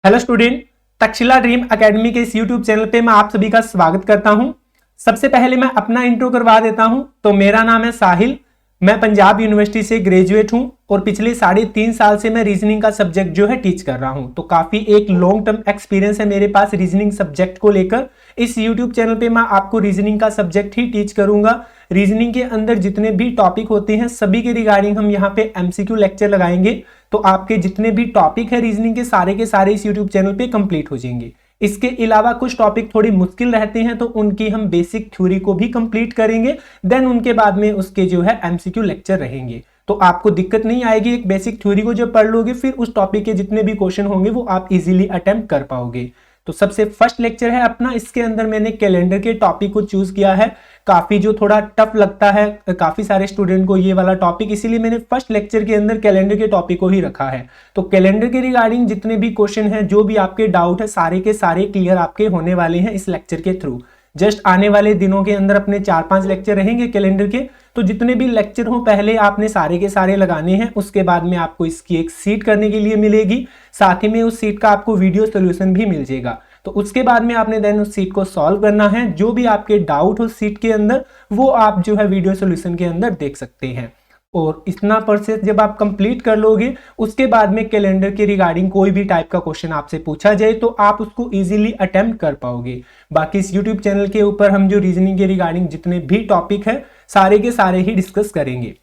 Hello student, Takshashila dream academy के इस YouTube channel पे मैं आप सभी का स्वागत करता हूं। सबसे पहले मैं अपना इंट्रो करवा देता हूं। तो मेरा नाम है साहिल, मैं पंजाब यूनिवर्सिटी से ग्रेजुएट हूं और पिछले 3.5 साल से मैं रीजनिंग का सब्जेक्ट जो है टीच कर रहा हूं। तो काफी एक लॉन्ग टर्म एक्सपीरियंस है मेरे पास रीजनिंग सब्जेक्ट को लेकर। इस यूट्यूब चैनल पे मैं आपको रीजनिंग का सब्जेक्ट ही टीच करूंगा। रीजनिंग के अंदर जितने भी टॉपिक होते हैं सभी के रिगार्डिंग हम यहाँ पे एमसीक्यू लेक्चर लगाएंगे। तो आपके जितने भी टॉपिक है रीजनिंग के सारे इस यूट्यूब चैनल पे कंप्लीट हो जाएंगे। इसके अलावा कुछ टॉपिक थोड़ी मुश्किल रहते हैं तो उनकी हम बेसिक थ्योरी को भी कंप्लीट करेंगे। देन उनके बाद में उसके जो है एमसीक्यू लेक्चर रहेंगे। तो आपको दिक्कत नहीं आएगी। एक बेसिक थ्योरी को जब पढ़ लोगे फिर उस टॉपिक के जितने भी क्वेश्चन होंगे वो आप इजीली अटेम्प्ट कर पाओगे। तो सबसे फर्स्ट लेक्चर है अपना, इसके अंदर मैंने कैलेंडर के टॉपिक को चूज किया है। काफी जो थोड़ा टफ लगता है काफी सारे स्टूडेंट को ये वाला टॉपिक, इसीलिए मैंने फर्स्ट लेक्चर के अंदर कैलेंडर के टॉपिक को ही रखा है। तो कैलेंडर के रिगार्डिंग जितने भी क्वेश्चन हैं, जो भी आपके डाउट है, सारे के सारे क्लियर आपके होने वाले हैं इस लेक्चर के थ्रू। जस्ट आने वाले दिनों के अंदर अपने 4-5 लेक्चर रहेंगे कैलेंडर के। तो जितने भी लेक्चर हो पहले आपने सारे के सारे लगाने हैं। उसके बाद में आपको इसकी एक सीट करने के लिए मिलेगी, साथ ही में उस सीट का आपको वीडियो सोल्यूशन भी मिल जाएगा। तो उसके बाद में आपने देन उस सीट को सॉल्व करना है। जो भी आपके डाउट हो सीट के अंदर वो आप जो है वीडियो सोल्यूशन के अंदर देख सकते हैं। और इतना प्रोसेस जब आप कंप्लीट कर लोगे उसके बाद में कैलेंडर के रिगार्डिंग कोई भी टाइप का क्वेश्चन आपसे पूछा जाए तो आप उसको इजीली अटेम्प्ट कर पाओगे। बाकी इस यूट्यूब चैनल के ऊपर हम जो रीजनिंग के रिगार्डिंग जितने भी टॉपिक है सारे के सारे ही डिस्कस करेंगे।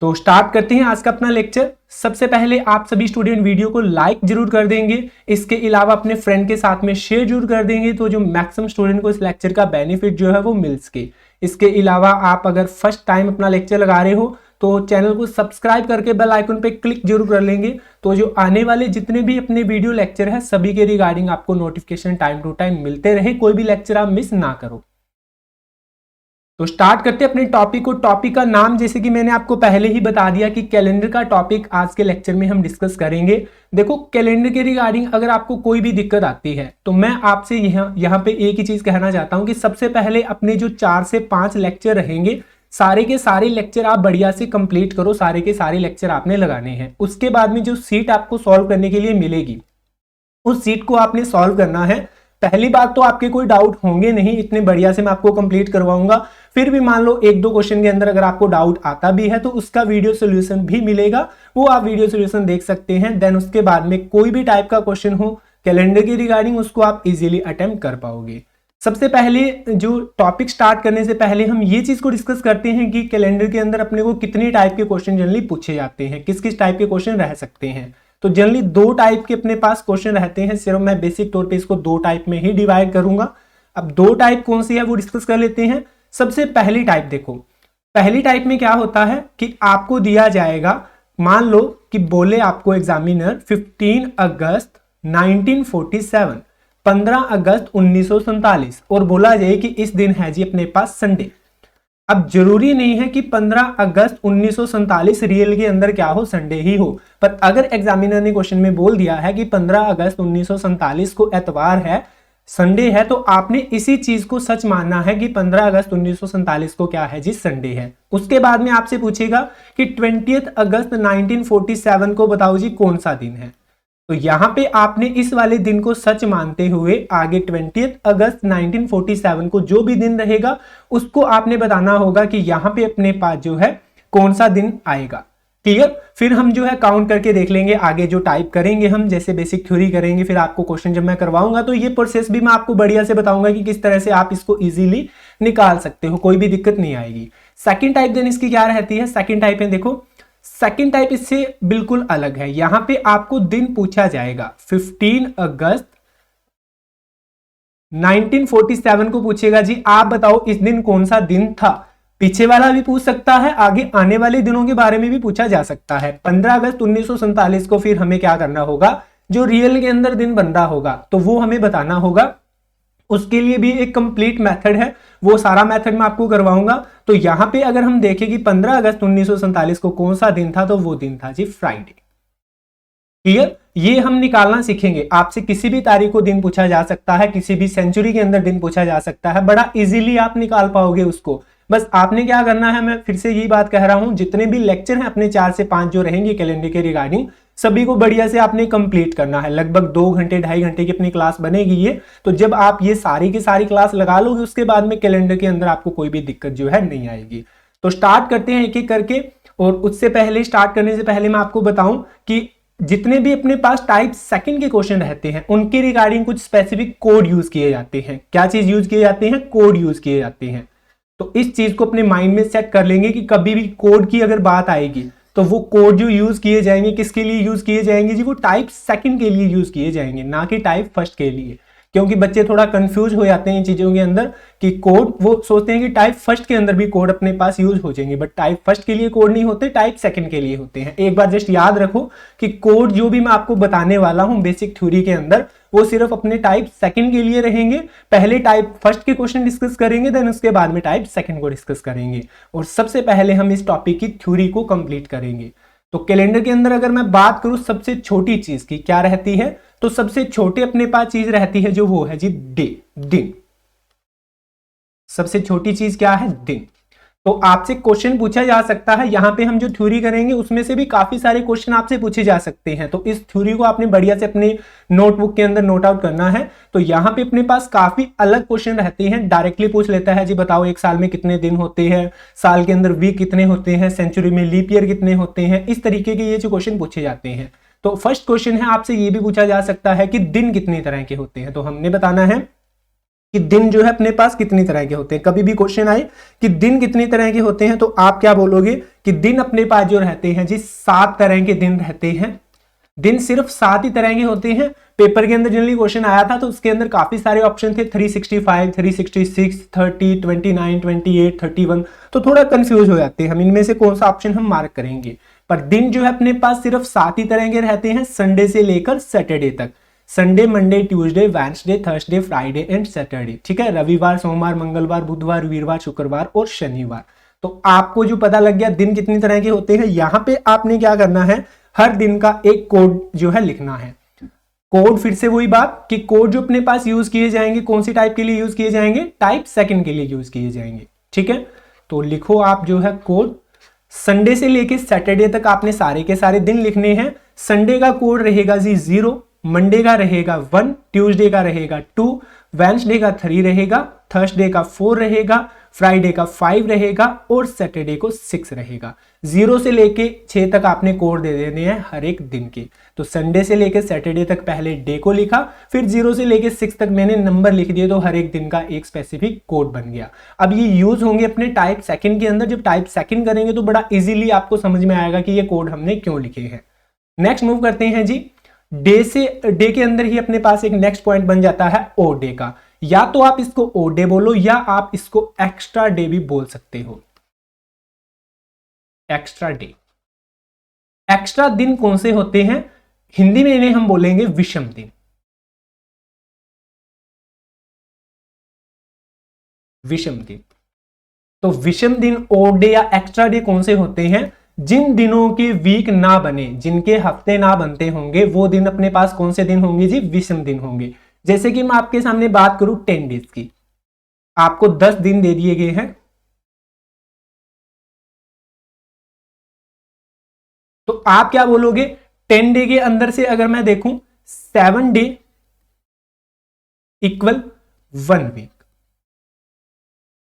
तो स्टार्ट करते हैं आज का अपना लेक्चर। सबसे पहले आप सभी स्टूडेंट वीडियो को लाइक जरूर कर देंगे, इसके अलावा अपने फ्रेंड के साथ में शेयर जरूर कर देंगे तो जो मैक्सिमम स्टूडेंट को इस लेक्चर का बेनिफिट जो है वो मिल सके। इसके अलावा आप अगर फर्स्ट टाइम अपना लेक्चर लगा रहे हो तो चैनल को सब्सक्राइब करके बेल आइकन पे क्लिक जरूर कर लेंगे। तो जो आने वाले जितने भी अपने वीडियो लेक्चर है सभी के रिगार्डिंग आपको नोटिफिकेशन टाइम टू टाइम मिलते रहे, कोई भी लेक्चर आप मिस ना करो। तो स्टार्ट करते हैं अपने टॉपिक को। टॉपिक का नाम जैसे कि मैंने आपको पहले ही बता दिया कि कैलेंडर का टॉपिक आज के लेक्चर में हम डिस्कस करेंगे। देखो कैलेंडर के रिगार्डिंग अगर आपको कोई भी दिक्कत आती है तो मैं आपसे यहाँ पे एक ही चीज कहना चाहता हूँ कि सबसे पहले अपने जो 4 से 5 लेक्चर रहेंगे सारे के सारे लेक्चर आप बढ़िया से कंप्लीट करो। सारे के सारे लेक्चर आपने लगाने हैं। उसके बाद में जो सीट आपको सॉल्व करने के लिए मिलेगी उस सीट को आपने सॉल्व करना है। पहली बात तो आपके कोई डाउट होंगे नहीं, इतने बढ़िया से मैं आपको कंप्लीट करवाऊंगा। फिर भी मान लो 1-2 क्वेश्चन के अंदर अगर आपको डाउट आता भी है तो उसका वीडियो सोल्यूशन भी मिलेगा, वो आप वीडियो सोल्यूशन देख सकते हैं। देन उसके बाद में कोई भी टाइप का क्वेश्चन हो कैलेंडर के रिगार्डिंग उसको आप इजीली अटेम्प्ट कर पाओगे। सबसे पहले जो टॉपिक स्टार्ट करने से पहले हम ये चीज को डिस्कस करते हैं कि कैलेंडर के अंदर अपने को कितने टाइप के क्वेश्चन जनरली पूछे जाते हैं, किस किस टाइप के क्वेश्चन रह सकते हैं। तो जनरली 2 टाइप के अपने पास क्वेश्चन रहते हैं। सिर्फ मैं बेसिक तौर पे इसको 2 टाइप में ही डिवाइड करूंगा। अब 2 टाइप कौन सी है वो डिस्कस कर लेते हैं। सबसे पहली टाइप देखो, पहली टाइप में क्या होता है कि आपको दिया जाएगा, मान लो कि बोले आपको एग्जामिनर 15 अगस्त 1947, 15 अगस्त 1947 और बोला जाए कि इस दिन है जी अपने पास संडे। अब जरूरी नहीं है कि 15 अगस्त 1947 रियल के अंदर क्या हो, संडे ही हो। पर अगर एग्जामिनर ने क्वेश्चन में बोल दिया है कि 15 अगस्त 1947 को एतवार है, संडे है, तो आपने इसी चीज को सच मानना है कि 15 अगस्त 1947 को क्या है जी, संडे है। उसके बाद में आपसे पूछेगा कि 20 अगस्त 1947 को बताओ जी कौन सा दिन है। तो यहां पे आपने इस वाले दिन को सच मानते हुए आगे 20 अगस्त 1947 को जो भी दिन रहेगा उसको आपने बताना होगा कि यहां पे अपने पास जो है कौन सा दिन आएगा। क्लियर? फिर हम जो है काउंट करके देख लेंगे आगे जो टाइप करेंगे हम, जैसे बेसिक थ्योरी करेंगे। फिर आपको क्वेश्चन जब मैं करवाऊंगा तो ये प्रोसेस भी मैं आपको बढ़िया से बताऊंगा कि किस तरह से आप इसको इजीली निकाल सकते हो, कोई भी दिक्कत नहीं आएगी। सेकेंड टाइप देन इसकी क्या रहती है, सेकेंड टाइप में देखो, सेकेंड टाइप इससे बिल्कुल अलग है। यहां पे आपको दिन पूछा जाएगा 15 अगस्त 1947 को पूछेगा जी आप बताओ इस दिन कौन सा दिन था। पीछे वाला भी पूछ सकता है, आगे आने वाले दिनों के बारे में भी पूछा जा सकता है। 15 अगस्त 1947 को फिर हमें क्या करना होगा, जो रियल के अंदर दिन बन रहा होगा तो वो हमें बताना होगा। उसके लिए भी एक कंप्लीट मेथड है, वो सारा मेथड मैं आपको करवाऊंगा। तो यहां पे अगर हम देखें कि 15 अगस्त 1947 को कौन सा दिन था तो वो दिन था जी फ्राइडे। क्लियर? ये हम निकालना सीखेंगे। आपसे किसी भी तारीख को दिन पूछा जा सकता है, किसी भी सेंचुरी के अंदर दिन पूछा जा सकता है, बड़ा इजीली आप निकाल पाओगे उसको। बस आपने क्या करना है, मैं फिर से यही बात कह रहा हूं, जितने भी लेक्चर हैं अपने 4 से 5 जो रहेंगे कैलेंडर के रिगार्डिंग सभी को बढ़िया से आपने कंप्लीट करना है। लगभग 2 घंटे 2.5 घंटे की अपनी क्लास बनेगी ये। तो जब आप ये सारी की सारी क्लास लगा लोगे उसके बाद में कैलेंडर के अंदर आपको कोई भी दिक्कत जो है नहीं आएगी। तो स्टार्ट करते हैं एक एक करके। और उससे पहले, स्टार्ट करने से पहले मैं आपको बताऊं कि जितने भी अपने पास टाइप सेकंड के क्वेश्चन रहते हैं उनके रिगार्डिंग कुछ स्पेसिफिक कोड यूज किए जाते हैं। क्या चीज यूज किए जाते हैं? कोड यूज किए जाते हैं। तो इस चीज को अपने माइंड में सेट कर लेंगे कि कभी भी कोड की अगर बात आएगी तो वो कोड जो यूज किए जाएंगे किसके लिए यूज किए जाएंगे जी? वो टाइप सेकंड के लिए यूज किए जाएंगे, ना कि टाइप फर्स्ट के लिए। क्योंकि बच्चे थोड़ा कंफ्यूज हो जाते हैं इन चीजों के अंदर कि कोड, वो सोचते हैं कि टाइप फर्स्ट के अंदर भी कोड अपने पास यूज हो जाएंगे, बट टाइप फर्स्ट के लिए कोड नहीं होते, टाइप सेकंड के लिए होते हैं। एक बार जस्ट याद रखो कि कोड जो भी मैं आपको बताने वाला हूं बेसिक थ्योरी के अंदर, वो सिर्फ अपने टाइप सेकंड के लिए रहेंगे। पहले टाइप फर्स्ट के क्वेश्चन डिस्कस करेंगे, देन उसके बाद में टाइप सेकंड को डिस्कस करेंगे। और सबसे पहले हम इस टॉपिक की थ्योरी को कंप्लीट करेंगे। तो कैलेंडर के अंदर अगर मैं बात करूं सबसे छोटी चीज की, क्या रहती है? तो सबसे छोटे अपने पास चीज रहती है जो वो है जी डे, दिन। सबसे छोटी चीज क्या है? दिन। तो आपसे क्वेश्चन पूछा जा सकता है, यहां पे हम जो थ्योरी करेंगे उसमें से भी काफी सारे क्वेश्चन आपसे पूछे जा सकते हैं। तो इस थ्योरी को आपने बढ़िया से अपने नोटबुक के अंदर नोट आउट करना है। तो यहां पे अपने पास काफी अलग क्वेश्चन रहते हैं। डायरेक्टली पूछ लेता है जी बताओ एक साल में कितने दिन होते हैं, साल के अंदर वीक कितने होते हैं, सेंचुरी में लीप ईयर कितने होते हैं, इस तरीके के ये जो क्वेश्चन पूछे जाते हैं। तो फर्स्ट क्वेश्चन है, आपसे ये भी पूछा जा सकता है कि दिन कितनी तरह के होते हैं। तो हमने बताना है कि दिन जो है अपने पास कितनी तरह के होते हैं। कभी भी क्वेश्चन आए कि दिन कितनी तरह के होते हैं, तो आप क्या बोलोगे कि दिन अपने पास जो रहते हैं जी 7 तरह के दिन रहते हैं। दिन सिर्फ 7 ही तरह के होते हैं। पेपर के अंदर जनरली क्वेश्चन आया था तो उसके अंदर काफी सारे ऑप्शन थे, 365, 366, 30, 29, 28, 31। तो थोड़ा कंफ्यूज हो जाते हैं हम, इनमें से कौन सा ऑप्शन हम मार्क करेंगे। पर दिन जो है अपने पास सिर्फ 7 ही तरह के रहते हैं, संडे से लेकर सैटरडे तक। Sunday, Monday, Tuesday, Wednesday, Thursday, Friday and Saturday. ठीक है, रविवार, सोमवार, मंगलवार, बुधवार, वीरवार, शुक्रवार और शनिवार। तो आपको जो पता लग गया दिन कितनी तरह के होते हैं, यहां पे आपने क्या करना है, हर दिन का एक कोड जो है लिखना है। कोड, फिर से वही बात कि कोड जो अपने पास यूज किए जाएंगे कौन सी टाइप के लिए यूज किए जाएंगे? टाइप सेकंड के लिए यूज किए जाएंगे। ठीक है, तो लिखो आप जो है कोड। संडे से लेके सैटरडे तक आपने सारे के सारे दिन लिखने हैं। संडे का कोड रहेगा जी 0, मंडे का रहेगा 1, ट्यूसडे का रहेगा 2, वेडनेसडे का 3 रहेगा, थर्सडे का 4 रहेगा, फ्राइडे का 5 रहेगा और सैटरडे को 6 रहेगा। 0 से लेके 6 तक आपने कोड दे देने हैं हर एक दिन के। तो संडे से लेके सैटरडे तक पहले डे को लिखा, फिर 0 से लेके 6 तक मैंने नंबर लिख दिए, तो हर एक दिन का एक स्पेसिफिक कोड बन गया। अब ये यूज होंगे अपने टाइप सेकंड के अंदर। जब टाइप सेकंड करेंगे तो बड़ा इजीली आपको समझ में आएगा कि ये कोड हमने क्यों लिखे हैं। नेक्स्ट मूव करते हैं जी, डे के अंदर ही अपने पास एक नेक्स्ट पॉइंट बन जाता है ओ डे का। या तो आप इसको ओ डे बोलो या आप इसको एक्स्ट्रा डे भी बोल सकते हो। एक्स्ट्रा डे, एक्स्ट्रा दिन कौन से होते हैं? हिंदी में इन्हें हम बोलेंगे विषम दिन। विषम दिन। तो विषम दिन, ओ डे या एक्स्ट्रा डे कौन से होते हैं? जिन दिनों के वीक ना बने, जिनके हफ्ते ना बनते होंगे, वो दिन अपने पास कौन से दिन होंगे जी? विषम दिन होंगे। जैसे कि मैं आपके सामने बात करूं 10 डेज की, आपको 10 दिन दे दिए गए हैं, तो आप क्या बोलोगे? 10 डे के अंदर से अगर मैं देखूं 7 डे इक्वल 1 वीक।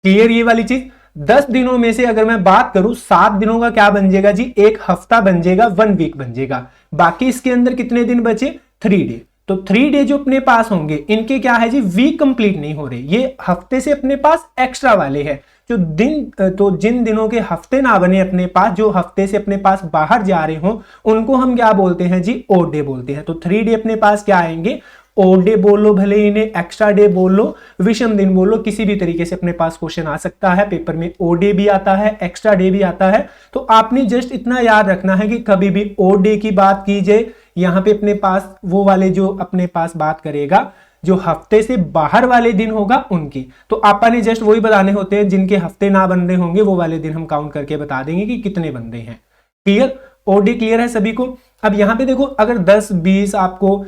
क्लियर ये वाली चीज? 10 दिनों में से अगर मैं बात करूं 7 दिनों का क्या बन जाएगा जी? एक हफ्ता बन जाएगा, 1 वीक बन जाएगा। बाकी इसके अंदर कितने दिन बचे? 3 डे। तो 3 डे जो अपने पास होंगे इनके क्या है जी? वीक कंप्लीट नहीं हो रहे, ये हफ्ते से अपने पास एक्स्ट्रा वाले हैं। जो दिन, तो जिन दिनों के हफ्ते ना बने अपने पास, जो हफ्ते से अपने पास बाहर जा रहे हो, उनको हम क्या बोलते हैं जी? ओड डे बोलते हैं। तो 3 डे अपने पास क्या आएंगे? ओड डे बोलो, भले इन्हें एक्स्ट्रा डे बोलो, विषम दिन बोलो, किसी भी तरीके से अपने पास क्वेश्चन आ सकता है। पेपर में ओड डे भी आता है, एक्स्ट्रा डे भी आता है। तो आपने जस्ट इतना याद रखना है कि कभी भी ओड डे की बात की जाए, यहां पे अपने पास वो वाले जो अपने पास बात करेगा जो हफ्ते से बाहर वाले दिन होगा उनकी। तो आपा ने जस्ट वही बताने होते हैं, जिनके हफ्ते ना बन रहे होंगे वो वाले दिन हम काउंट करके बता देंगे कि कितने बन रहे हैं। क्लियर? ओड डे क्लियर है सभी को? अब यहाँ पे देखो, अगर 10 20 आपको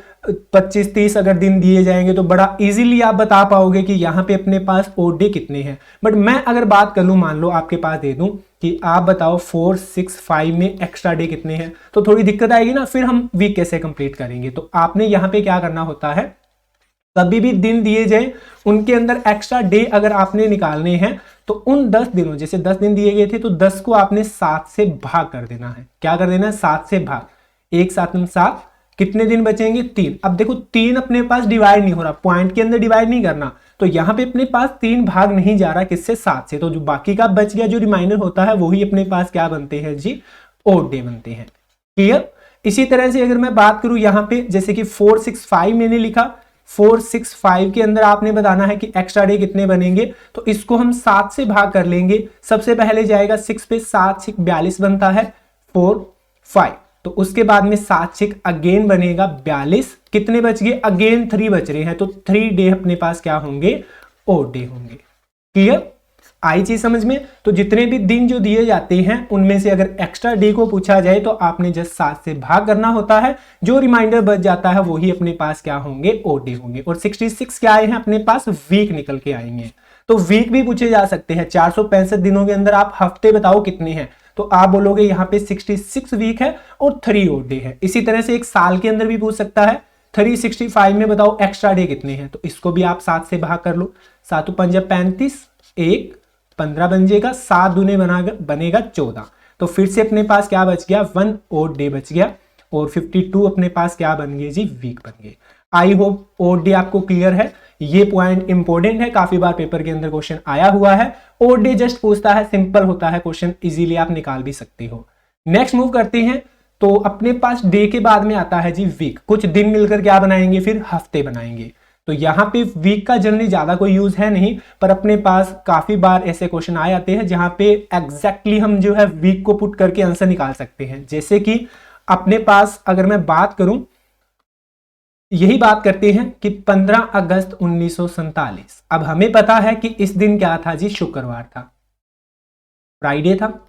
25 30 अगर दिन दिए जाएंगे तो बड़ा इजीली आप बता पाओगे कि यहाँ पे अपने पास ओड डे कितने हैं। बट मैं अगर बात कर लूँ, मान लो आपके पास दे दूं कि आप बताओ 4 6 5 में एक्स्ट्रा डे कितने हैं, तो थोड़ी दिक्कत आएगी ना, फिर हम वीक कैसे कंप्लीट करेंगे। तो आपने यहाँ पे क्या करना होता है, कभी भी दिन दिए जाए उनके अंदर एक्स्ट्रा डे अगर आपने निकालने हैं तो उन 10 दिनों, जैसे 10 दिन दिए गए थे तो 10 को आपने 7 से भाग कर देना है। क्या कर देना है, 7 से भाग, 1 7 7, कितने दिन बचेंगे 3। अब देखो 3 अपने पास डिवाइड नहीं हो रहा, पॉइंट के अंदर डिवाइड नहीं करना, तो यहां पे अपने पास 3 भाग नहीं जा रहा, किससे, 7 से। तो जो बाकी का बच गया, जो रिमाइंडर होता है, वही अपने पास क्या बनते हैं जी, ओड डे बनते हैं। क्लियर। इसी तरह से अगर मैं बात करूं यहां पे, जैसे कि 4 6 5 मैंने लिखा, 4 6 5 के अंदर आपने बताना है कि एक्स्ट्रा डे कितने बनेंगे, तो इसको हम 7 से भाग कर लेंगे। सबसे पहले जाएगा 6 पे, 7 6 42 बनता है, 4 5, तो उसके बाद में 7 6 अगेन बनेगा 42, कितने बच गए, अगेन 3 बच रहे हैं, तो 3 डे अपने पास क्या होंगे, ओड डे होंगे। क्लियर, आई चीज समझ में। तो जितने भी दिन जो दिए जाते हैं उनमें से अगर एक्स्ट्रा डे को पूछा जाए तो आपने जस्ट 7 से भाग करना होता है, जो रिमाइंडर बच जाता है वही अपने पास क्या होंगे, ओड डे होंगे। और 66 क्या आए हैं अपने पास, वीक निकल के आएंगे। तो वीक भी पूछे जा सकते हैं, 465 दिनों के अंदर आप हफ्ते बताओ कितने हैं, तो आप बोलोगे यहाँ पे 66 वीक है और 3 ओड डे है। इसी तरह से एक साल के अंदर भी पूछ सकता है, 365 में बताओ एक्स्ट्रा डे कितने हैं, तो इसको भी आप 7 से भाग कर लो, 7 5 35, 1 15 बन जाएगा, 7 दूने बनेगा 14, तो फिर से अपने पास क्या बच गया, 1 ओड डे बच गया, और 52 अपने पास क्या बन गए जी, वीक बन गए। आई होप ओड डे आपको क्लियर है। ये पॉइंट इंपॉर्टेंट है, काफी बार पेपर के अंदर क्वेश्चन आया हुआ है। ओड डे जस्ट पूछता है, सिंपल होता है क्वेश्चन, इजीली आप निकाल भी सकते हो। नेक्स्ट मूव करते हैं, तो अपने पास डे के बाद में आता है जी वीक। कुछ दिन मिलकर क्या बनाएंगे, फिर हफ्ते बनाएंगे। तो यहाँ पे वीक का जनरली ज्यादा कोई यूज है नहीं, पर अपने पास काफी बार ऐसे क्वेश्चन आ जाते हैं जहां पे एग्जैक्टली हम जो है वीक को पुट करके आंसर निकाल सकते हैं। जैसे कि अपने पास अगर मैं बात करूं, यही बात करते हैं कि 15 अगस्त 1947, अब हमें पता है कि इस दिन क्या था जी, शुक्रवार था, फ्राइडे था।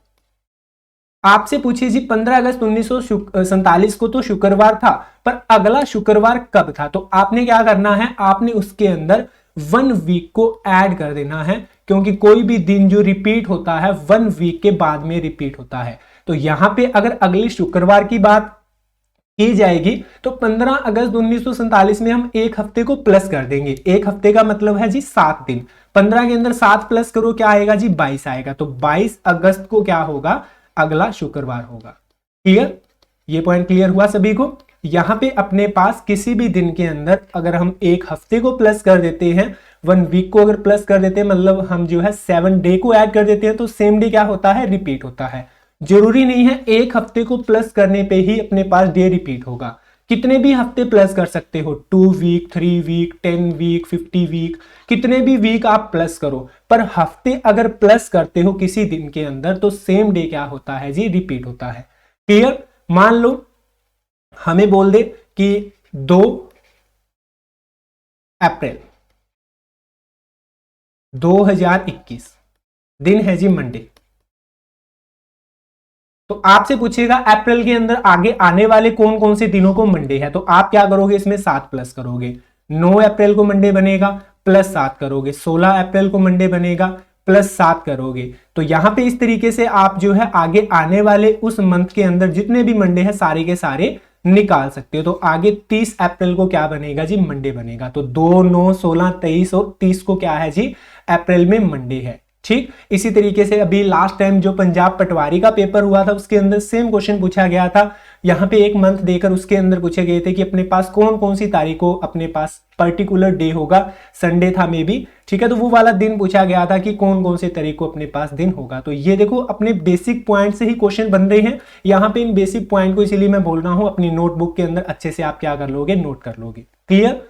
आपसे पूछिए जी 15 अगस्त 1947 को तो शुक्रवार था, पर अगला शुक्रवार कब था, तो आपने क्या करना है, आपने उसके अंदर 1 वीक को ऐड कर देना है, क्योंकि कोई भी दिन जो रिपीट होता है 1 वीक के बाद में रिपीट होता है। तो यहां पे अगर अगले शुक्रवार की बात की जाएगी तो 15 अगस्त 1947 में हम एक हफ्ते को प्लस कर देंगे। एक हफ्ते का मतलब है जी 7 दिन, 15 के अंदर 7 प्लस करो, क्या आएगा जी, 22 आएगा। तो 22 अगस्त को क्या होगा, अगला शुक्रवार होगा। क्लियर, ये पॉइंट क्लियर हुआ सभी को। यहां पे अपने पास किसी भी दिन के अंदर अगर हम एक हफ्ते को प्लस कर देते हैं, 1 वीक को अगर प्लस कर देते हैं, मतलब हम जो है 7 डे को ऐड कर देते हैं, तो सेम डे क्या होता है, रिपीट होता है। जरूरी नहीं है एक हफ्ते को प्लस करने पे ही अपने पास डे रिपीट होगा, कितने भी हफ्ते प्लस कर सकते हो, 2 वीक, 3 वीक, 10 वीक, 50 वीक, कितने भी वीक आप प्लस करो, पर हफ्ते अगर प्लस करते हो किसी दिन के अंदर तो सेम डे क्या होता है जी, रिपीट होता है। क्लियर। मान लो हमें बोल दे कि 2 अप्रैल 2021 दिन है जी मंडे, तो आपसे पूछेगा अप्रैल के अंदर आगे आने वाले कौन कौन से दिनों को मंडे है, तो आप क्या करोगे, इसमें 7 प्लस करोगे। 9 अप्रैल को मंडे बनेगा, प्लस 7 करोगे। 16 अप्रैल को मंडे बनेगा, प्लस 7 करोगे। तो यहां पे इस तरीके से आप जो है आगे आने वाले उस मंथ के अंदर जितने भी मंडे हैं सारे के सारे निकाल सकते हो। तो आगे 30 अप्रैल को क्या बनेगा जी, मंडे बनेगा। तो 2 9 16 23 और 30 को क्या है जी, अप्रैल में मंडे है। ठीक, इसी तरीके से अभी लास्ट टाइम जो पंजाब पटवारी का पेपर हुआ था उसके अंदर सेम क्वेश्चन पूछा गया था। यहाँ पे एक मंथ देकर उसके अंदर पूछे गए थे कि अपने पास कौन कौन सी तारीख को अपने पास पर्टिकुलर डे होगा, संडे था मे बी, ठीक है, तो वो वाला दिन पूछा गया था कि कौन कौन से तारीख को अपने पास दिन होगा। तो ये देखो अपने बेसिक पॉइंट से ही क्वेश्चन बन रहे हैं यहाँ पे। इन बेसिक पॉइंट को इसीलिए मैं बोल रहा हूँ अपनी नोटबुक के अंदर अच्छे से आप क्या कर लोगे, नोट कर लोगे। क्लियर।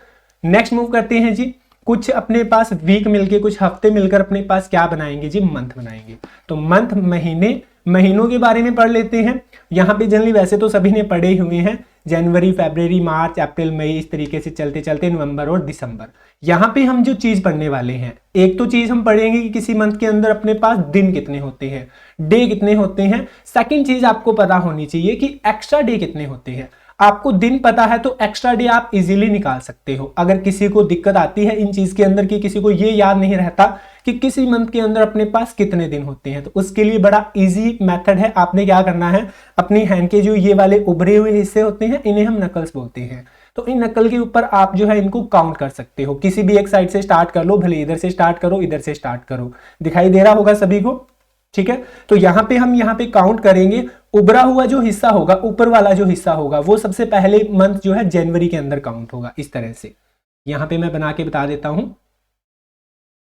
नेक्स्ट मूव करते हैं जी, कुछ अपने पास वीक मिलके कुछ हफ्ते मिलकर अपने पास क्या बनाएंगे जी, मंथ बनाएंगे। तो मंथ महीने, महीनों के बारे में पढ़ लेते हैं। यहाँ पे जनरली वैसे तो सभी ने पढ़े हुए हैं, जनवरी, फरवरी, मार्च, अप्रैल, मई, इस तरीके से चलते चलते नवंबर और दिसंबर। यहाँ पे हम जो चीज पढ़ने वाले हैं, एक तो चीज हम पढ़ेंगे कि किसी मंथ के अंदर अपने पास दिन कितने होते हैं, डे कितने होते हैं। सेकंड चीज आपको पता होनी चाहिए कि एक्स्ट्रा डे कितने होते हैं। आपको दिन पता है तो एक्स्ट्रा डे आप इजीली निकाल सकते हो। अगर किसी को दिक्कत आती है इन चीज के अंदर कि किसी को ये याद नहीं रहता कि किसी मंथ के अंदर अपने पास कितने दिन होते हैं, तो उसके लिए बड़ा इजी मेथड है। आपने क्या करना है, अपनी हैंड के जो ये वाले उभरे हुए हिस्से होते हैं इन्हें हम नकल्स बोलते हैं, तो इन नकल के ऊपर आप जो है इनको काउंट कर सकते हो। किसी भी एक साइड से स्टार्ट कर लो, भले इधर से स्टार्ट करो, इधर से स्टार्ट करो। दिखाई दे रहा होगा सभी को, ठीक है। तो यहां पे हम यहां पे काउंट करेंगे। उभरा हुआ जो हिस्सा होगा, ऊपर वाला जो हिस्सा होगा, वो सबसे पहले मंथ जो है जनवरी के अंदर काउंट होगा। इस तरह से यहां पे मैं बना के बता देता हूं,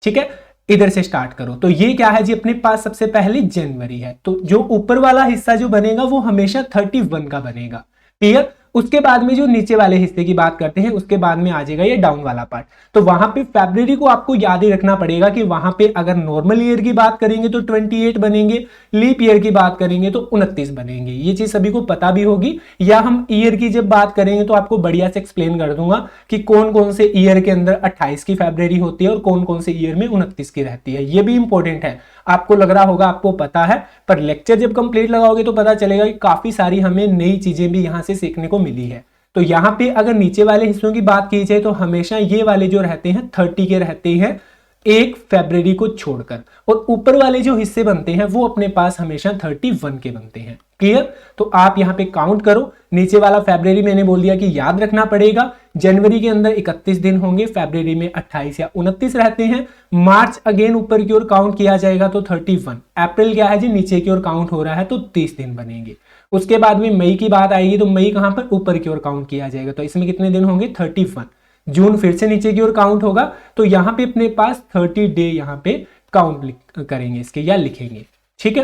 ठीक है। इधर से स्टार्ट करो, तो ये क्या है जी, अपने पास सबसे पहले जनवरी है, तो जो ऊपर वाला हिस्सा जो बनेगा वो हमेशा 31 का बनेगा, क्लियर। उसके बाद में जो नीचे वाले हिस्से की बात करते हैं, उसके बाद में आ जाएगा ये डाउन वाला पार्ट। तो वहां पे फरवरी को आपको याद ही रखना पड़ेगा कि वहां पे अगर नॉर्मल ईयर की बात करेंगे तो 28 बनेंगे, लीप ईयर की बात करेंगे तो 29 बनेंगे। ये चीज सभी को पता भी होगी, या हम ईयर की जब बात करेंगे तो आपको बढ़िया से एक्सप्लेन कर दूंगा कि कौन कौन से ईयर के अंदर 28 की फरवरी होती है और कौन कौन से ईयर में 29 की रहती है। ये भी इंपॉर्टेंट है। आपको लग रहा होगा आपको पता है, पर लेक्चर जब कंप्लीट लगाओगे तो पता चलेगा कि काफी सारी हमें नई चीजें भी यहां से सीखने को मिली है। तो यहां पे अगर नीचे वाले हिस्सों की बात की जाए तो हमेशा ये वाले जो रहते हैं 30 के रहते हैं, 1 फरवरी को छोड़कर, और ऊपर वाले जो हिस्से बनते हैं वो अपने पास हमेशा 31 के बनते हैं, क्लियर। तो आप यहां पे काउंट करो। नीचे वाला फरवरी मैंने बोल दिया कि याद रखना पड़ेगा। जनवरी के अंदर 31 दिन होंगे, फरवरी में 28 या 29 रहते हैं। मार्च अगेन ऊपर की ओर काउंट किया जाएगा तो 31। अप्रैल क्या है जी, नीचे की ओर काउंट हो रहा है तो 30 दिन बनेंगे। उसके बाद में मई की बात आएगी तो मई कहां पर, ऊपर की ओर काउंट किया जाएगा, तो इसमें कितने दिन होंगे, 31। जून फिर से नीचे की ओर काउंट होगा, तो यहां पे अपने पास 30 डे यहां पे काउंट करेंगे इसके या लिखेंगे, ठीक है।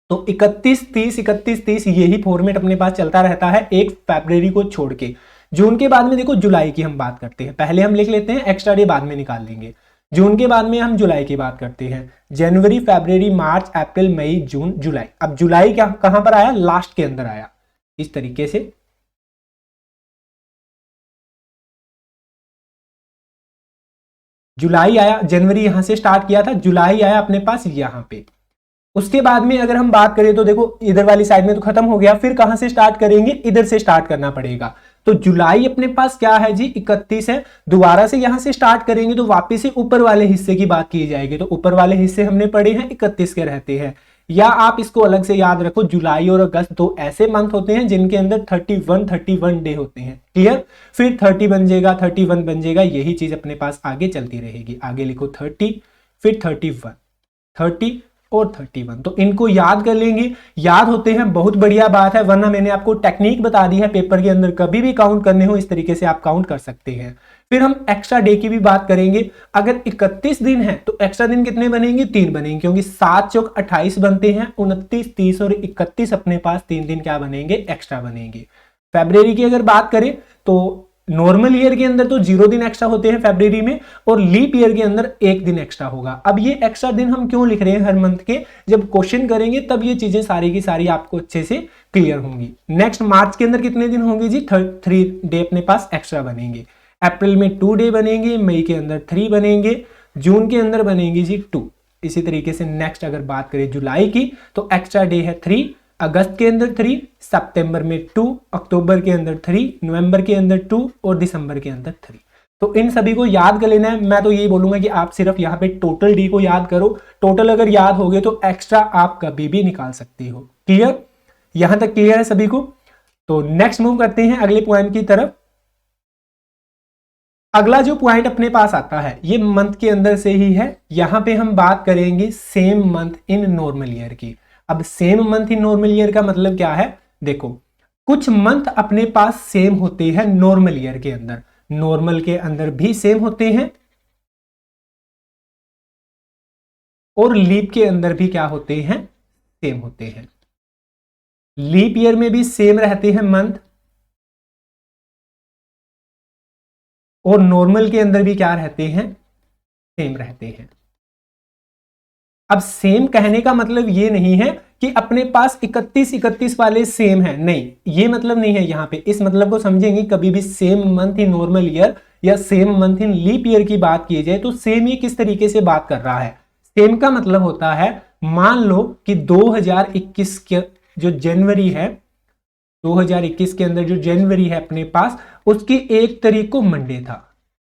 तो 31 30 31 30 यही फॉर्मेट अपने पास चलता रहता है, 1 फरवरी को छोड़ के। जून के बाद में देखो जुलाई की हम बात करते हैं, पहले हम लिख लेते हैं, एक्स्ट्रा डे बाद में निकाल लेंगे। जून के बाद में हम जुलाई की बात करते हैं, जनवरी, फरवरी, मार्च, अप्रैल, मई, जून, जुलाई। अब जुलाई क्या कहां पर आया, लास्ट के अंदर आया, इस तरीके से। जुलाई आया, जनवरी यहां से स्टार्ट किया था, जुलाई आया अपने पास यहां पे। उसके बाद में अगर हम बात करें तो देखो इधर वाली साइड में तो खत्म हो गया, फिर कहां से स्टार्ट करेंगे, इधर से स्टार्ट करना पड़ेगा। तो जुलाई अपने पास क्या है जी, 31 है। दोबारा से यहां से स्टार्ट करेंगे तो वापस से ऊपर वाले हिस्से की बात की जाएगी, तो ऊपर वाले हिस्से हमने पढ़े हैं 31 के रहते हैं। या आप इसको अलग से याद रखो, जुलाई और अगस्त 2 ऐसे मंथ होते हैं जिनके अंदर 31 डे होते हैं, क्लियर। फिर 30 बन जाएगा, 31 बन जाएगा, यही चीज अपने पास आगे चलती रहेगी। आगे लिखो 30, फिर 31, 30 और 31, तो इनको याद कर लेंगे। याद होते हैं बहुत बढ़िया बात है, वरना मैंने आपको टेक्निक बता दी है, पेपर के अंदर कभी भी काउंट करने हो इस तरीके से आप काउंट कर सकते हैं। फिर हम एक्स्ट्रा डे की भी बात करेंगे। अगर 31 दिन है तो एक्स्ट्रा दिन कितने बनेंगे, 3 बनेंगे, क्योंकि 7 चौक 28 बनते हैं, 29 30 और 31 अपने पास 3 दिन क्या बनेंगे, एक्स्ट्रा बनेंगे। फरवरी की अगर बात करें तो नॉर्मल ईयर के अंदर तो 0 दिन एक्स्ट्रा होते हैं फरवरी में, और लीप ईयर के अंदर 1 दिन एक्स्ट्रा होगा। अब ये एक्स्ट्रा दिन हम क्यों लिख रहे हैं हर मंथ के, जब क्वेश्चन करेंगे तब ये चीजें सारी की सारी आपको अच्छे से क्लियर होंगी। नेक्स्ट मार्च के अंदर कितने दिन होंगे जी, 3 डे अपने पास एक्स्ट्रा बनेंगे। अप्रैल में 2 डे बनेंगे, मई के अंदर 3 बनेंगे, जून के अंदर बनेंगे जी 2। इसी तरीके से नेक्स्ट अगर बात करें जुलाई की तो एक्स्ट्रा डे है 3, अगस्त के अंदर 3, सितंबर में 2, अक्टूबर के अंदर 3, नवंबर के अंदर 2 और दिसंबर के अंदर 3। तो इन सभी को याद कर लेना है। मैं तो यही बोलूंगा कि आप सिर्फ यहाँ पे टोटल डी को याद करो। टोटल अगर याद हो गए तो एक्स्ट्रा आप कभी भी निकाल सकते हो, क्लियर। यहां तक क्लियर है सभी को। तो नेक्स्ट मूव करते हैं अगले पॉइंट की तरफ। अगला जो पॉइंट अपने पास आता है ये मंथ के अंदर से ही है। यहां पे हम बात करेंगे same month in normal year की। अब same month in normal year का मतलब क्या है, देखो कुछ मंथ अपने पास सेम होते हैं नॉर्मल ईयर के अंदर, नॉर्मल के अंदर भी सेम होते हैं, और लीप के अंदर भी क्या होते हैं, सेम होते हैं। लीप ईयर में भी सेम रहते हैं मंथ, और नॉर्मल के अंदर भी क्या रहते हैं, सेम रहते हैं। अब सेम कहने का मतलब ये नहीं है कि अपने पास 31 वाले सेम है, नहीं, ये मतलब नहीं है यहाँ पे। इस मतलब को समझेंगे कभी भी same month in normal year या same month in leap year की बात की जाए तो सेम ये किस तरीके से बात कर रहा है। सेम का मतलब होता है, मान लो कि 2021 के जो जनवरी है, 2021 के अंदर जो जनवरी है अपने पास, उसकी 1 तारीख को मंडे था।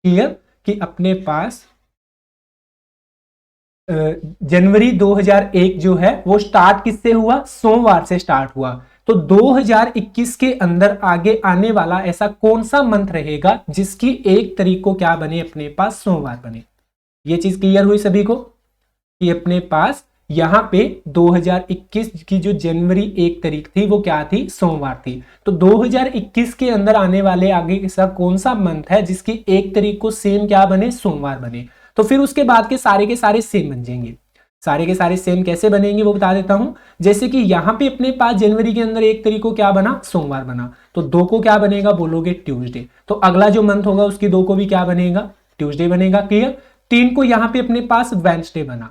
क्लियर, कि अपने पास जनवरी 2001 जो है वो स्टार्ट किससे हुआ, सोमवार से स्टार्ट हुआ। तो 2021 के अंदर आगे आने वाला ऐसा कौन सा मंथ रहेगा जिसकी 1 तारीख को क्या बने, अपने पास सोमवार बने। ये चीज क्लियर हुई सभी को कि अपने पास यहां पे 2021 की जो जनवरी 1 तारीख थी वो क्या थी, सोमवार थी। तो 2021 के अंदर आने वाले आगे ऐसा कौन सा मंथ है जिसकी 1 तारीख को सेम क्या बने, सोमवार बने। तो फिर उसके बाद के सारे सेम बन जाएंगे। सारे के सारे सेम कैसे बनेंगे वो बता देता हूं। जैसे कि यहां पे अपने पास जनवरी के अंदर 1 तारीख को क्या बना, सोमवार बना, तो 2 को क्या बनेगा, बोलोगे ट्यूसडे। तो अगला जो मंथ होगा उसकी 2 को भी क्या बनेगा, ट्यूसडे बनेगा। क्लियर। 3 को यहां पे अपने पास वेडनेसडे बना,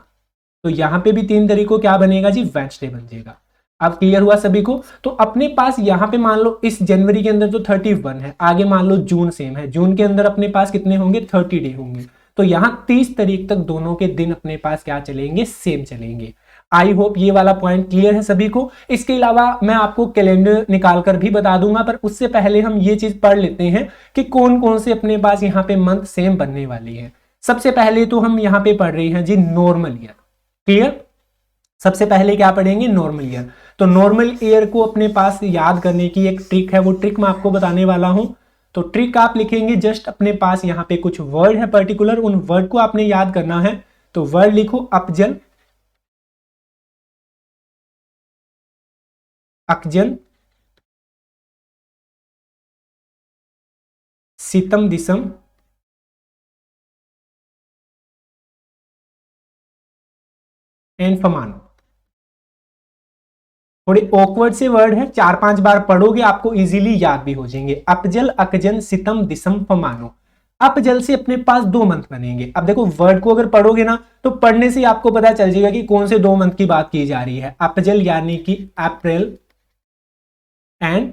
तो यहां पे भी 3 तारीख को क्या बनेगा जी, वेडनेसडे बन जाएगा। अब क्लियर हुआ सभी को। तो अपने पास यहां पे मान लो इस जनवरी के अंदर तो 31 है, आगे मान लो जून सेम है, जून के अंदर अपने पास कितने होंगे, 30 डे होंगे। तो यहां 30 तारीख तक दोनों के दिन अपने पास क्या चलेंगे, सेम चलेंगे। आई होप ये वाला पॉइंट क्लियर है सभी को। इसके अलावा मैं आपको कैलेंडर निकाल कर भी बता दूंगा, पर उससे पहले हम ये चीज पढ़ लेते हैं कि कौन कौन से अपने पास यहाँ पे मंथ सेम बनने वाली है। सबसे पहले तो हम यहाँ पे पढ़ रहे हैं जी नॉर्मल ईयर। क्लियर। सबसे पहले क्या पढ़ेंगे, नॉर्मल ईयर। तो नॉर्मल ईयर को अपने पास याद करने की एक ट्रिक है, वो ट्रिक मैं आपको बताने वाला हूं। तो ट्रिक आप लिखेंगे, जस्ट अपने पास यहां पे कुछ वर्ड है पर्टिकुलर, उन वर्ड को आपने याद करना है। तो वर्ड लिखो अपजन, अकजन, सितम दिसम, एंड फमानो। थोड़े ऑकवर्ड से वर्ड है, 4-5 बार पढ़ोगे आपको इजीली याद भी हो जाएंगे। अपजल, अकजन, सितम, दिसम, फमानो। अपजल से अपने पास 2 मंथ बनेंगे। अब देखो वर्ड को अगर पढ़ोगे ना तो पढ़ने से आपको पता चल जाएगा कि कौन से 2 मंथ की बात की जा रही है। अपजल यानी कि अप्रैल एंड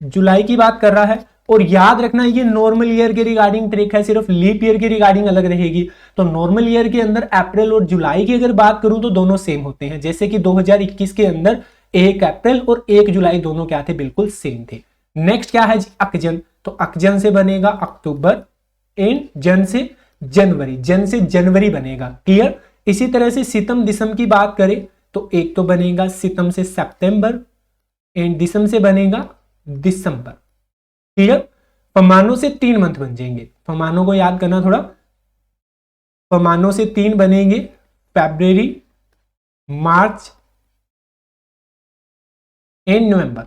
जुलाई की बात कर रहा है। और याद रखना ये नॉर्मल ईयर के रिगार्डिंग ट्रिक है, सिर्फ लीप ईयर के रिगार्डिंग अलग रहेगी। तो नॉर्मल ईयर के अंदर अप्रैल और जुलाई की अगर बात करूं तो दोनों सेम होते हैं। जैसे कि 2021 के अंदर 1 अप्रैल और 1 जुलाई दोनों क्या थे, बिल्कुल सेम थे। नेक्स्ट क्या है जी, अकजन। तो अकजन से बनेगा अक्टूबर, एंड जन से जनवरी, जन से जनवरी बनेगा। क्लियर। इसी तरह से सितम दिसम की बात करें तो एक तो बनेगा सितम से सितंबर, एंड दिसम से बनेगा दिसंबर। क्लियर। फमानो से 3 मंथ बन जाएंगे। फमानो को याद करना थोड़ा। फमानो से 3 बनेंगे, फरवरी, मार्च एंड नवंबर।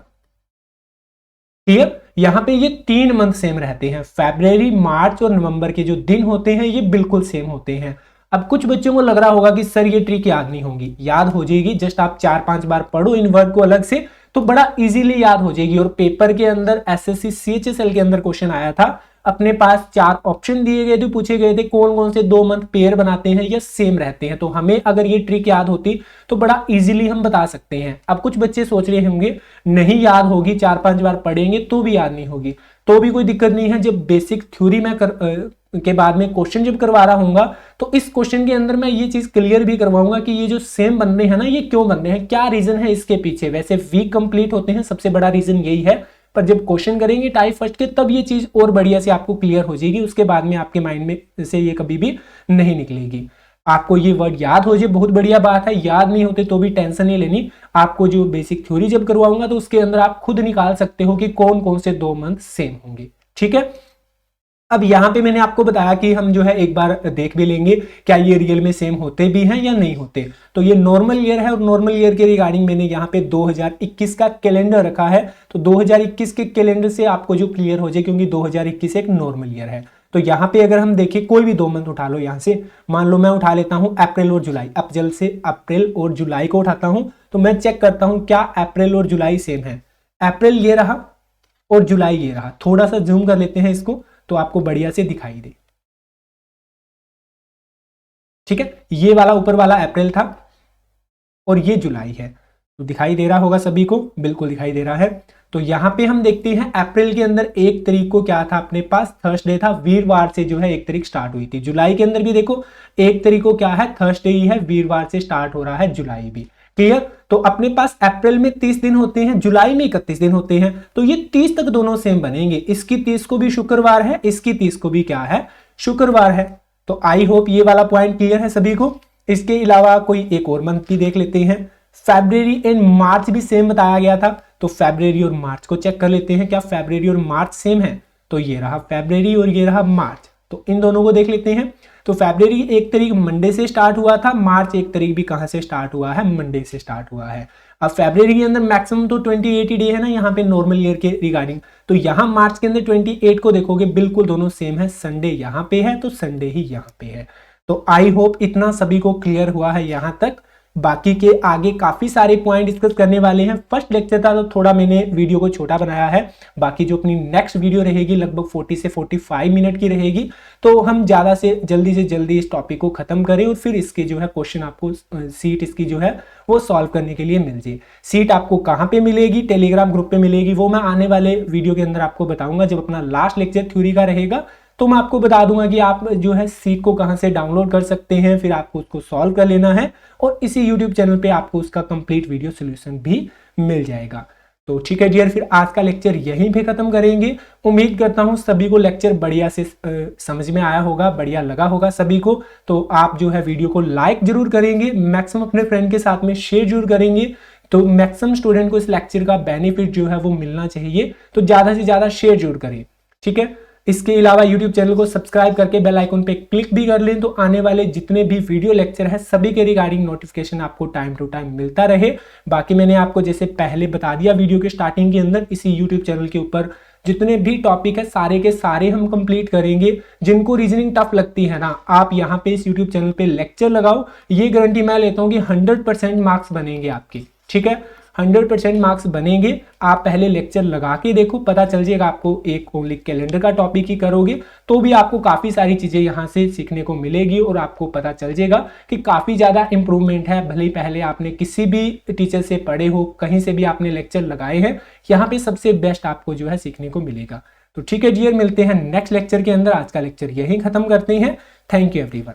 क्लियर। यहां पे ये 3 मंथ सेम रहते हैं। फरवरी, मार्च और नवंबर के जो दिन होते हैं ये बिल्कुल सेम होते हैं। अब कुछ बच्चों को लग रहा होगा कि सर ये ट्रिक याद नहीं होगी, याद हो जाएगी। जस्ट आप 4-5 बार पढ़ो इन वर्ड को अलग से तो बड़ा इजीली याद हो जाएगी। और पेपर के अंदर एसएससी सीएचएसएल के अंदर क्वेश्चन आया था, अपने पास 4 ऑप्शन दिए गए थे, पूछे गए थे कौन कौन से 2 मंथ पेयर बनाते हैं या सेम रहते हैं। तो हमें अगर ये ट्रिक याद होती तो बड़ा इजीली हम बता सकते हैं। अब कुछ बच्चे सोच रहे होंगे नहीं याद होगी, 4-5 बार पढ़ेंगे तो भी याद नहीं होगी, तो भी कोई दिक्कत नहीं है। जब बेसिक थ्योरी में के बाद में क्वेश्चन जब करवा रहा हूंगा तो इस क्वेश्चन के अंदर मैं ये चीज क्लियर भी करवाऊंगा कि ये जो सेम बन रहे हैं ना, ये क्यों बन रहे हैं, क्या रीजन है इसके पीछे। वैसे वीक कंप्लीट होते हैं, सबसे बड़ा रीजन यही है, पर जब क्वेश्चन करेंगे टाइप फर्स्ट के तब ये चीज और बढ़िया से आपको क्लियर हो जाएगी। उसके बाद में आपके माइंड में से ये कभी भी नहीं निकलेगी। आपको ये वर्ड याद हो जाए बहुत बढ़िया बात है, याद नहीं होते तो भी टेंशन नहीं लेनी। आपको जो बेसिक थ्योरी जब करवाऊंगा तो उसके अंदर आप खुद निकाल सकते हो कि कौन कौन से 2 मंथ सेम होंगे। ठीक है। अब यहां पे मैंने आपको बताया कि हम जो है एक बार देख भी लेंगे क्या ये रियल में सेम होते भी हैं या नहीं होते। तो ये नॉर्मल ईयर है और नॉर्मल ईयर के रिगार्डिंग मैंने यहाँ पे 2021 का कैलेंडर रखा है। तो 2021 के कैलेंडर से आपको जो क्लियर हो जाए, क्योंकि 2021 एक नॉर्मल ईयर है। तो यहाँ पे अगर हम देखें कोई भी 2 मंथ उठा लो, यहाँ से मान लो मैं उठा लेता हूँ अप्रैल और जुलाई। अपजल से अप्रैल और जुलाई को उठाता हूँ तो मैं चेक करता हूँ क्या अप्रैल और जुलाई सेम है। अप्रैल ये रहा और जुलाई ये रहा। थोड़ा सा जूम कर लेते हैं इसको तो आपको बढ़िया से दिखाई दे। ठीक है। ये वाला ऊपर वाला अप्रैल था और ये जुलाई है। तो दिखाई दे रहा होगा सभी को, बिल्कुल दिखाई दे रहा है। तो यहाँ पे हम देखते हैं अप्रैल के अंदर 1 तारीख को क्या था अपने पास, थर्सडे था, वीरवार से जो है 1 तारीख स्टार्ट हुई थी। जुलाई के अंदर भी देखो 1 तारीख को क्या है, थर्सडे ही है, वीरवार से स्टार्ट हो रहा है जुलाई भी। क्लियर। तो अपने पास अप्रैल में 30 दिन होते हैं, जुलाई में 31 दिन होते हैं, तो ये 30 तक दोनों सेम बनेंगे। इसकी 30 को भी शुक्रवार है, इसकी 30 को भी क्या है, शुक्रवार है। तो आई होप ये वाला पॉइंट क्लियर है सभी को। इसके अलावा कोई एक और मंथ की देख लेते हैं। फरवरी एंड मार्च भी सेम बताया गया था, तो फरवरी और मार्च को चेक कर लेते हैं, क्या फरवरी और मार्च सेम है। तो ये रहा फरवरी और ये रहा मार्च, तो इन दोनों को देख लेते हैं। तो फरवरी 1 तारीख मंडे से स्टार्ट हुआ था, मार्च 1 तारीख भी कहां से स्टार्ट हुआ है, मंडे से स्टार्ट हुआ है। अब फरवरी के अंदर मैक्सिमम तो 28 डे है ना यहाँ पे नॉर्मल ईयर के रिगार्डिंग, तो यहाँ मार्च के अंदर 28 को देखोगे बिल्कुल दोनों सेम है, संडे यहाँ पे है तो संडे ही यहाँ पे है। तो आई होप इतना सभी को क्लियर हुआ है यहाँ तक। बाकी के आगे काफी सारे पॉइंट डिस्कस करने वाले हैं। फर्स्ट लेक्चर था तो थोड़ा मैंने वीडियो को छोटा बनाया है, बाकी जो अपनी नेक्स्ट वीडियो रहेगी लगभग 40 से 45 मिनट की रहेगी, तो हम ज्यादा से जल्दी इस टॉपिक को खत्म करें और फिर इसके जो है क्वेश्चन आपको सीट इसकी जो है वो सॉल्व करने के लिए मिल जाए। सीट आपको कहाँ पे मिलेगी, टेलीग्राम ग्रुप पे मिलेगी, वो मैं आने वाले वीडियो के अंदर आपको बताऊंगा। जब अपना लास्ट लेक्चर थ्योरी का रहेगा तो मैं आपको बता दूंगा कि आप जो है सीट को कहां से डाउनलोड कर सकते हैं, फिर आपको उसको सॉल्व कर लेना है और इसी YouTube चैनल पे आपको उसका कंप्लीट वीडियो सॉल्यूशन भी मिल जाएगा। तो ठीक है डियर, फिर आज का लेक्चर यहीं पे खत्म करेंगे। उम्मीद करता हूं सभी को लेक्चर बढ़िया से समझ में आया होगा, बढ़िया लगा होगा सभी को। तो आप जो है वीडियो को लाइक जरूर करेंगे, मैक्सिमम अपने फ्रेंड के साथ में शेयर जरूर करेंगे, तो मैक्सिमम स्टूडेंट को इस लेक्चर का बेनिफिट जो है वो मिलना चाहिए, तो ज्यादा से ज्यादा शेयर जरूर करें। ठीक है, इसके अलावा YouTube चैनल को सब्सक्राइब करके बेल आइकन पे क्लिक भी कर लें, तो आने वाले जितने भी वीडियो लेक्चर है सभी के रिगार्डिंग नोटिफिकेशन आपको टाइम टू टाइम मिलता रहे। बाकी मैंने आपको जैसे पहले बता दिया वीडियो के स्टार्टिंग के अंदर, इसी YouTube चैनल के ऊपर जितने भी टॉपिक है सारे के सारे हम कंप्लीट करेंगे। जिनको रीजनिंग टफ लगती है ना, आप यहाँ पे इस YouTube चैनल पे लेक्चर लगाओ, ये गारंटी मैं लेता हूँ कि 100% मार्क्स बनेंगे आपके। ठीक है, 100% मार्क्स बनेंगे। आप पहले लेक्चर लगा के देखो, पता चल जाएगा आपको। एक ओनली कैलेंडर का टॉपिक ही करोगे तो भी आपको काफी सारी चीजें यहाँ से सीखने को मिलेगी और आपको पता चल जाएगा कि काफी ज्यादा इंप्रूवमेंट है। भले ही पहले आपने किसी भी टीचर से पढ़े हो, कहीं से भी आपने लेक्चर लगाए हैं, यहाँ पे सबसे बेस्ट आपको जो है सीखने को मिलेगा। तो ठीक है डियर, मिलते हैं नेक्स्ट लेक्चर के अंदर। आज का लेक्चर यहीं खत्म करते हैं। Thank you everyone.